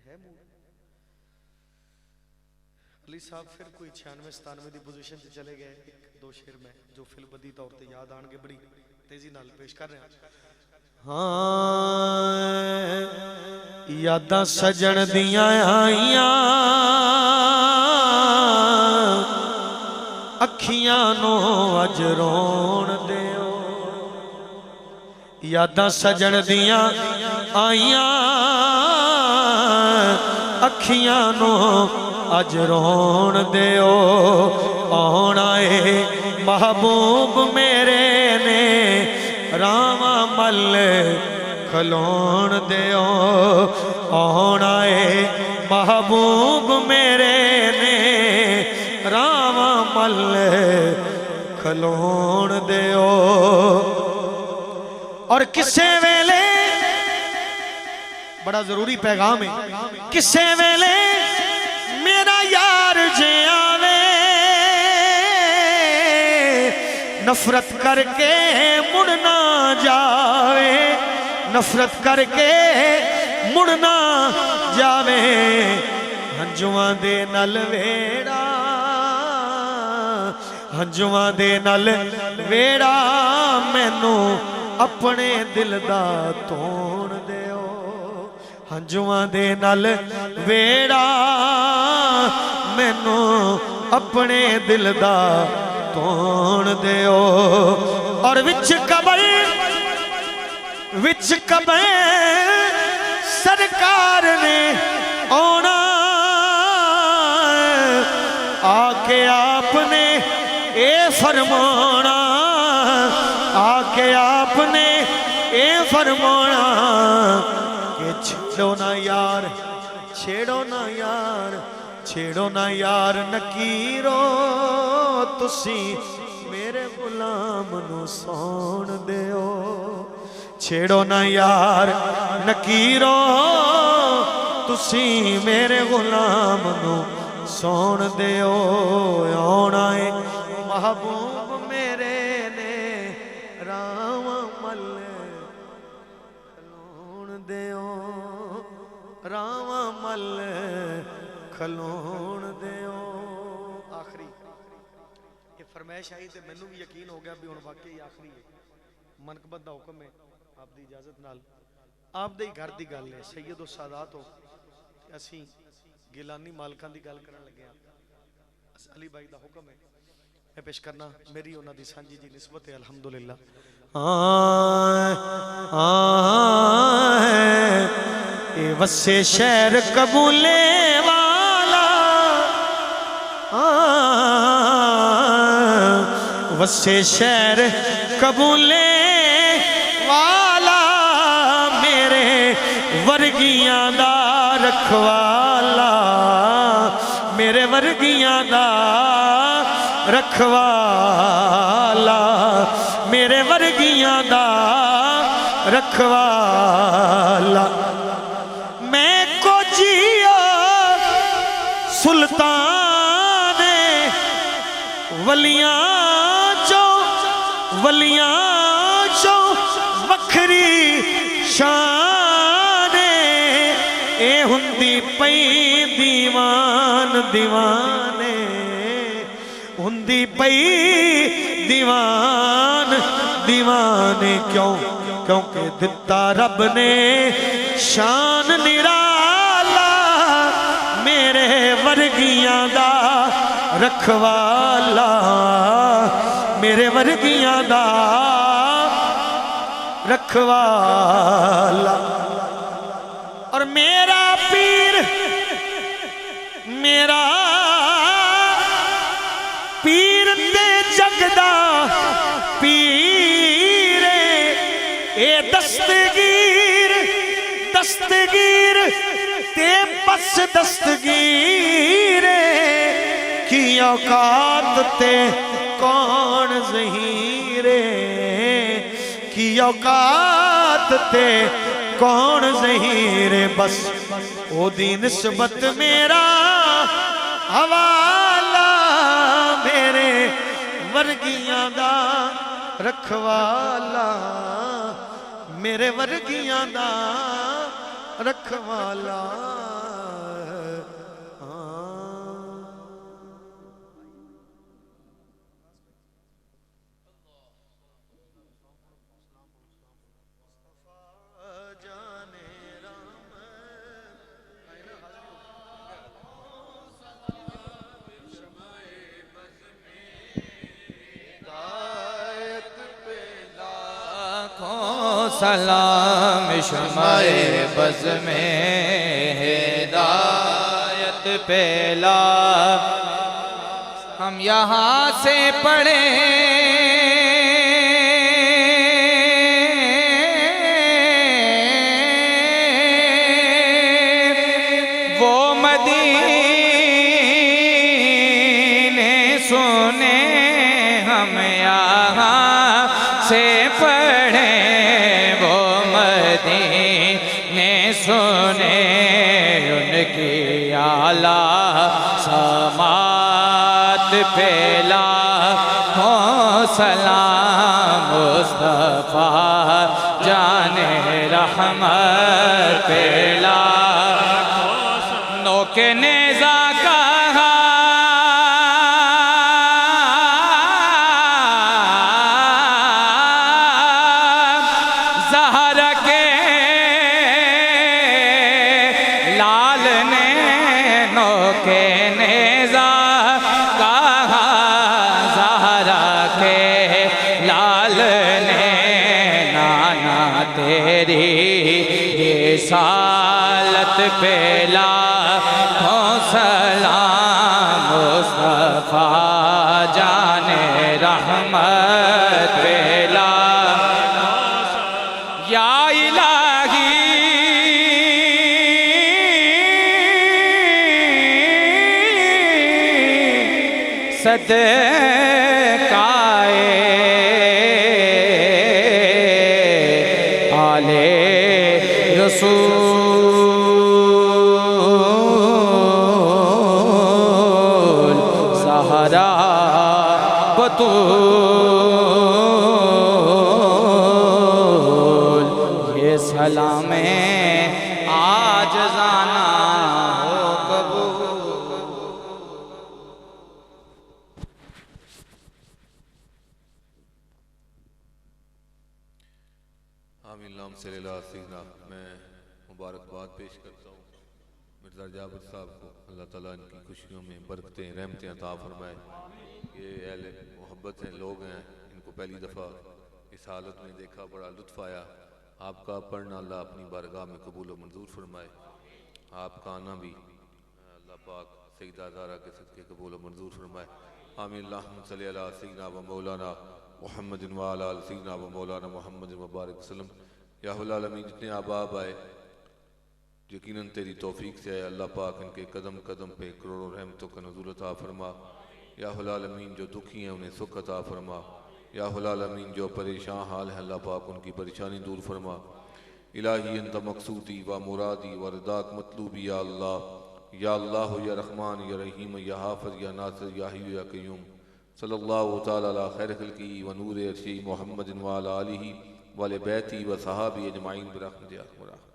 ہے موڈ علی صاحب پھر کوئی 96-97 دی پوزیشن سے چلے گئے. ایک دو شعر میں جو فل بدی طور تے یاد آن گے بڑی تیزی نال پیش کر رہے ہیں. ہاں یاداں سجن دیاں آئیاں اکھیاں نو اج رون دیو. یاداں سجن دیاں آئیاں اکھیاں نو اج رون دیو. آنا اے محبوب میرے نے راواں مل کھلون دیو. آنا اے محبوب میرے نے راواں مل کھلون دیو. اور کسے ویلے بڑا ضروری پیغام ہے, کسے ویلے میرا یار جے آوے نفرت کر کے مڑنا جاوے, نفرت کر کے مڑنا جاوے. ہنجواں دے نال ویڑا ہنجواں دے نال ویڑا مینوں اپنے دل دا تون دیو. ہنجواں دے نال ویڑا مینوں اپنے دل دا تون دیو. اور وچ قبر سرکار نے آنا آکے آپ نے اے فرمانا, آکے آپ نے اے فرمانا کہ چھیڑو نہ یار چھیڑو نہ یار چھیڑو نہ یار نکیرو تسی میرے غلام نو سون دیو. چھیڑو نہ یار نکیرو تسی میرے غلام نو سون دیو. آنا ہے محبوب میرے نے راواں مل کھلون دیو. راواں مل کھلون دیو. آخری یہ فرمائش آئی تے مینوں بھی یقین ہو گیا بھی ہن واقعی آخری ہے. منقبت دا حکم ہے آپ دی اجازت نال آپ دے گھر دی گل ہے سید و سادات ہو اسی گیلانی مالکاں دی گل کرن لگے ہیں. علی بھائی دا حکم ہے میں پیش کرنا میری انہاں دی سانجی جی نسبت ہے الحمدللہ. اے وسے شہر قبولے والا وسے شہر قبولے والا میرے ورگیاں دا رکھوالا میرے ورگیاں دا رکھوالا میرے ورگیاں دا رکھوالا. میں کو جیو سلطان ولیاں چو وکھری شان اے ہندی پئی دیوان دیوانے ہندی پئی دیوان دیوانے. کیونکہ دتا رب نے شان نرالا میرے ورگیاں دا رکھوالا میرے ورگیاں دا رکھوالا. اور میرا پیر تے جگدا پیر اے دستگیر تے پس دستگیر کی اوقات تے کون ظہیر کی اوقات تے کون ظہیر. بس او دی نسبت میرا حوالہ میرے ورگیاں دا رکھوالا میرے ورگیاں دا رکھوالا سلام شمع بز میں ہدایت پہ ہم یہاں سے پڑھیں وہ مدینے سنیں ہم یہاں سے پڑھیں سنے ان کی اعلیٰ سماعت پہ لاکھوں سلام مصطفیٰ جان رحمت پہ لاکھوں نوک نیزہ کہا زہرا کے کے نیزہ کہا زہرا کے لال نے نانا تیری رسالت پہ لاکھوں سلام مصطفیٰ جان رحمت پہ لاکھوں یا الہی صدقائے آل رسول زہرا بطول یہ سلام عاجزانہ ہو قبول اللہم صلی اللہ علیہ وسلم۔ میں مبارکباد پیش کرتا ہوں مرزا جابر صاحب کو، اللہ تعالیٰ ان کی خوشیوں میں برکتیں رحمتیں عطا فرمائے۔ یہ اہل محبت ہیں، لوگ ہیں، ان کو پہلی دفعہ اس حالت میں دیکھا، بڑا لطف آیا۔ آپ کا پڑھنا اللہ اپنی بارگاہ میں قبول و منظور فرمائے، آپ کا آنا بھی اللہ پاک سیدہ زہرا کے صدقے قبول و منظور فرمائے۔ آمین۔ اللہم صلی اللہ سیدنا و مولانا محمد وعلی آل سیدنا و مولانا محمد مبارک وسلم۔ یا العالمین جتنے آباب آئے یقیناً تیری توفیق سے آئے، اللہ پاک ان کے قدم قدم پہ کروڑوں رحمتوں کا نزول عطا فرما۔ یا العالمین جو دکھی ہیں انہیں سکھ عطا فرما۔ یا العالمین جو پریشان حال ہیں اللہ پاک ان کی پریشانی دور فرما۔ الہی انت مقصودی و مرادی و رداک مطلوبی یا اللہ یا رحمان یا رحیم یا حافظ یا ناصر یا حی یا قیوم۔ صلی اللہ تعالیٰ علی خیر خلقی و نور عرشی محمد وعلی آلہ وعلی بیتی و صحابی اجمعین برحمتہ یا ارحم الراحمین۔